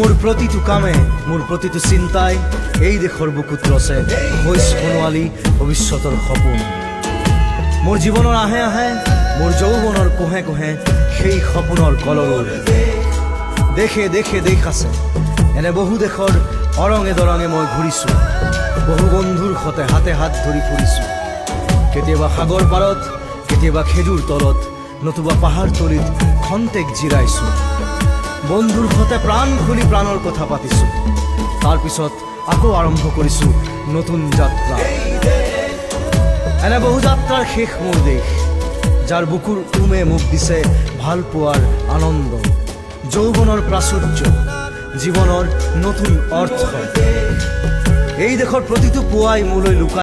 মোৰ প্ৰতিটো কামে মোৰ প্ৰতিটো চিন্তাই এই দেশৰ বুকুত ৰচে হৈছ সোণোৱালী ভৱিষ্যতৰ সপোন। মোৰ জীৱনৰ আহে আহে মোৰ যৌৱনৰ কোহে কোহে সেই সপোনৰ কলৰৱ। দেশে দেশে দেশ আছে, এনে বহু দেশৰ অৰঙে দৰঙে মই ঘূৰিছোঁ। বহু বন্ধুৰ সতে হাতে হাত ধৰি ফুৰিছোঁ। কেতিয়াবা সাগৰ পাৰত, কেতিয়াবা খেজুৰ তলত, নতুবা পাহাৰ তলিত খন্তেক জিৰাইছোঁ। বন্ধুৰ সতে প্ৰাণ খুলি প্ৰাণৰ কথা পাতিছোঁ। তাৰপিছত আকৌ আৰম্ভ কৰিছোঁ নতুন যাত্ৰা। এনে বহু যাত্ৰাৰ শেষ মোৰ দেশ, যাৰ বুকুৰ উমে মোক দিছে ভাল পোৱাৰ আনন্দ, যৌৱনৰ প্ৰাচুৰ্য, জীৱনৰ নতুন অৰ্থ। এই দেশৰ প্ৰতিটো পুৱাই মোলৈ লুকাই